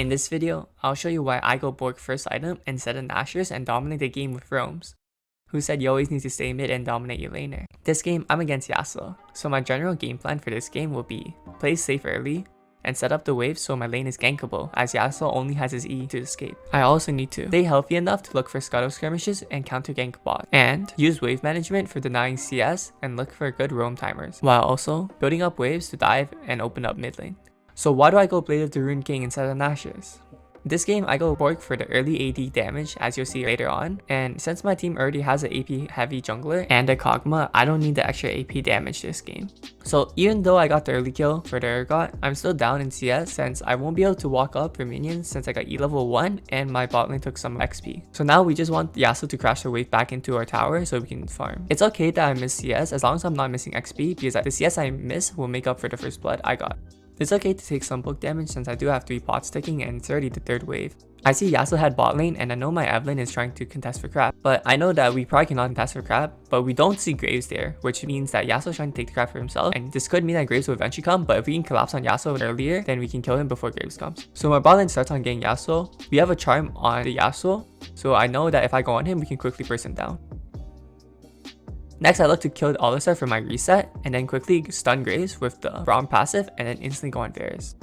In this video, I'll show you why I go Bork first item instead of nashors and dominate the game with roams. Who said you always need to stay mid and dominate your laner? This game, I'm against Yasuo, so my general game plan for this game will be play safe early and set up the wave so my lane is gankable, as Yasuo only has his E to escape. I also need to stay healthy enough to look for Scuttle skirmishes and counter gank bot, and use wave management for denying CS and look for good roam timers, while also building up waves to dive and open up mid lane. So why do I go Blade of the Rune King instead of nashors? This game, I go Bork for the early AD damage, as you'll see later on, and since my team already has an AP heavy jungler and a Kog'Maw, I don't need the extra AP damage this game. So even though I got the early kill for the Urgot, I'm still down in CS since I won't be able to walk up for minions since I got E level 1 and my bot lane took some XP. So now we just want Yasuo to crash the wave back into our tower so we can farm. It's okay that I miss CS as long as I'm not missing XP, because the CS I miss will make up for the first blood I got. It's okay to take some poke damage since I do have 3 pots ticking and it's already the 3rd wave. I see Yasuo had bot lane and I know my Evelyn is trying to contest for crap, but I know that we probably cannot contest for crap, but we don't see Graves there, which means that Yasuo is trying to take the crap for himself, and this could mean that Graves will eventually come, but if we can collapse on Yasuo earlier, then we can kill him before Graves comes. So my bot lane starts on getting Yasuo. We have a charm on the Yasuo, so I know that if I go on him, we can quickly burst him down. Next, I look to kill Alistar for my reset, and then quickly stun Graves with the Braum passive, and then instantly go on Varus.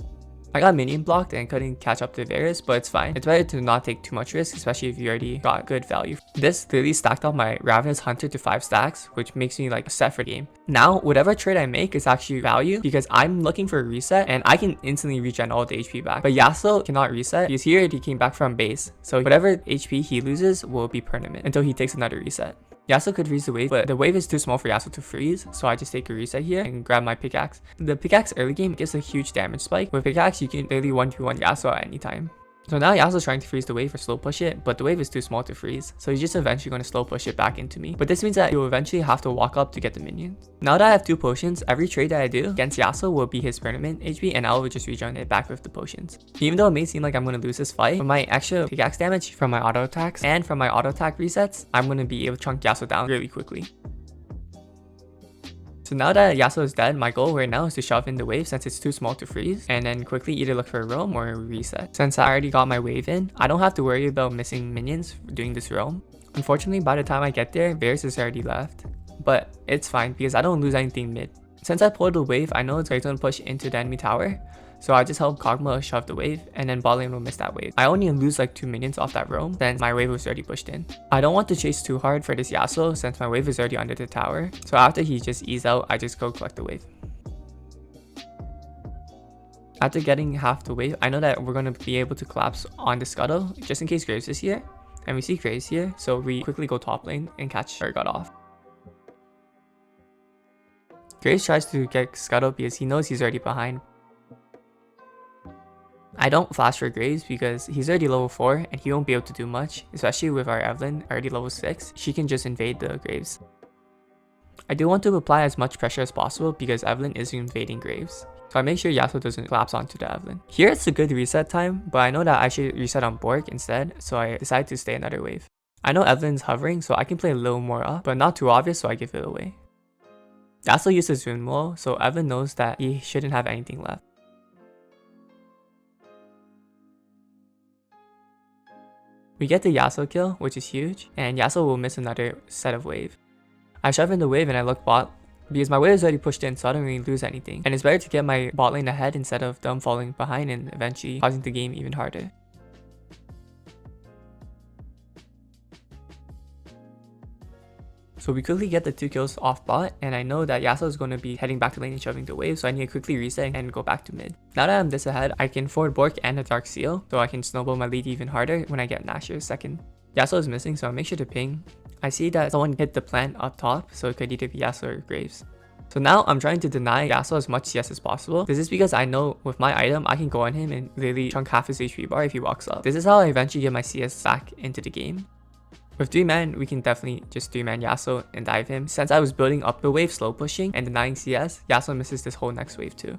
I got minion blocked and couldn't catch up to Varus, but it's fine. It's better to not take too much risk, especially if you already got good value. This clearly stacked up my Ravenous Hunter to 5 stacks, which makes me like set for the game. Now, whatever trade I make is actually value because I'm looking for a reset and I can instantly regen all the HP back. But Yasuo cannot reset because he already came back from base, so whatever HP he loses will be permanent until he takes another reset. Yasuo could freeze the wave, but the wave is too small for Yasuo to freeze, so I just take a reset here and grab my pickaxe. The pickaxe early game gives a huge damage spike. With pickaxe, you can literally 1v1 Yasuo at any time. So now Yasuo's trying to freeze the wave or slow push it, but the wave is too small to freeze, so he's just eventually going to slow push it back into me. But this means that you'll eventually have to walk up to get the minions. Now that I have 2 potions, every trade that I do against Yasuo will be his permanent HP, and I will just regen it back with the potions. Even though it may seem like I'm going to lose this fight, with my extra pickaxe damage from my auto attacks and from my auto attack resets, I'm going to be able to chunk Yasuo down really quickly. So now that Yasuo is dead, my goal right now is to shove in the wave since it's too small to freeze, and then quickly either look for a roam or a reset. Since I already got my wave in, I don't have to worry about missing minions doing this roam. Unfortunately, by the time I get there, Varus is already left. But it's fine because I don't lose anything mid. Since I pulled the wave, I know it's going to push into the enemy tower, so I just help Kog'Maw shove the wave, and then bot lane will miss that wave. I only lose like 2 minions off that roam, then my wave was already pushed in. I don't want to chase too hard for this Yasuo since my wave is already under the tower, so after he just ease out, I just go collect the wave. After getting half the wave, I know that we're going to be able to collapse on the Scuttle, just in case Graves is here, and we see Graves here, so we quickly go top lane and catch Urgot off. Graves tries to get Scuttle because he knows he's already behind. I don't flash for Graves because he's already level 4 and he won't be able to do much, especially with our Evelyn already level 6. She can just invade the Graves. I do want to apply as much pressure as possible because Evelyn is invading Graves, so I make sure Yasuo doesn't collapse onto the Evelyn. Here it's a good reset time, but I know that I should reset on Bork instead, so I decide to stay another wave. I know Evelyn's hovering, so I can play a little more up, but not too obvious, so I give it away. Yasuo uses Rune Wall, so Evelyn knows that he shouldn't have anything left. We get the Yasuo kill, which is huge, and Yasuo will miss another set of wave. I shove in the wave and I look bot, because my wave is already pushed in, so I don't really lose anything. And it's better to get my bot lane ahead instead of them falling behind and eventually causing the game even harder. So we quickly get the 2 kills off bot, and I know that Yasuo is going to be heading back to lane and shoving the wave, so I need to quickly reset and go back to mid. Now that I'm this ahead, I can forward Bork and a Dark Seal, so I can snowball my lead even harder when I get nashors second. Yasuo is missing, so I make sure to ping. I see that someone hit the plant up top, so it could either be Yasuo or Graves. So now I'm trying to deny Yasuo as much CS as possible. This is because I know with my item, I can go on him and literally chunk half his HP bar if he walks up. This is how I eventually get my CS back into the game. With 3 man, we can definitely just 3-man Yasuo and dive him. Since I was building up the wave slow pushing and denying CS, Yasuo misses this whole next wave too.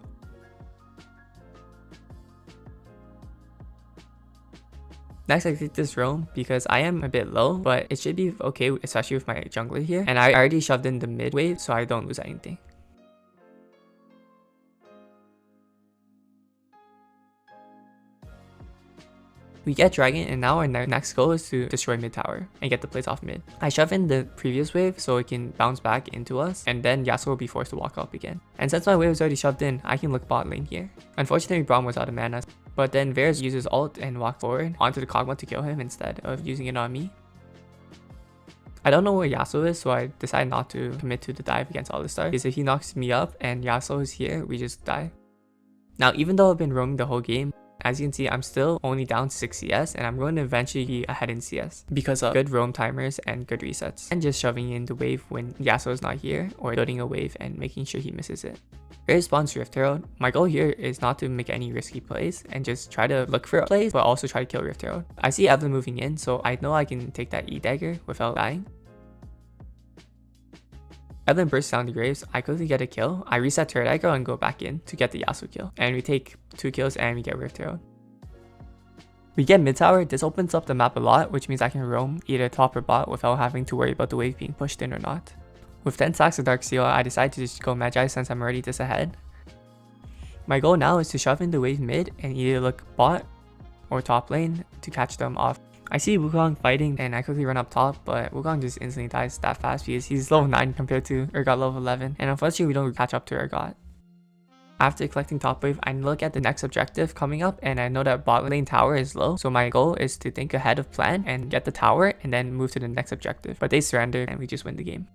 Next, I take this roam because I am a bit low, but it should be okay, especially with my jungler here. And I already shoved in the mid wave, so I don't lose anything. We get dragon, and now our next goal is to destroy mid tower and get the plates off mid. I shove in the previous wave so it can bounce back into us, and then Yasuo will be forced to walk up again. And since my wave is already shoved in, I can look bot lane here. Unfortunately, Braum was out of mana, but then Varus uses ult and walks forward onto the Kog'Maw to kill him instead of using it on me. I don't know where Yasuo is, so I decide not to commit to the dive against Alistar, because if he knocks me up and Yasuo is here, we just die. Now, even though I've been roaming the whole game, as you can see, I'm still only down 6 CS, and I'm going to eventually be ahead in CS because of good roam timers and good resets, and just shoving in the wave when Yasuo is not here, or building a wave and making sure he misses it. Varus spawns Rift Herald. My goal here is not to make any risky plays and just try to look for plays, but also try to kill Rift Herald. I see Evelyn moving in, so I know I can take that E-dagger without dying. Evelyn bursts down the graves, I quickly get a kill, I reset turret aggro and go back in to get the Yasuo kill. And we take 2 kills and we get Rift Herald. We get mid tower. This opens up the map a lot, which means I can roam either top or bot without having to worry about the wave being pushed in or not. With 10 stacks of Dark Seal, I decide to just go Magi since I'm already this ahead. My goal now is to shove in the wave mid and either look bot or top lane to catch them off. I see Wukong fighting and I quickly run up top, but Wukong just instantly dies that fast because he's level 9 compared to Urgot level 11, and unfortunately we don't catch up to Urgot. After collecting top wave, I look at the next objective coming up and I know that bot lane tower is low, so my goal is to think ahead of plan and get the tower and then move to the next objective. But they surrender and we just win the game.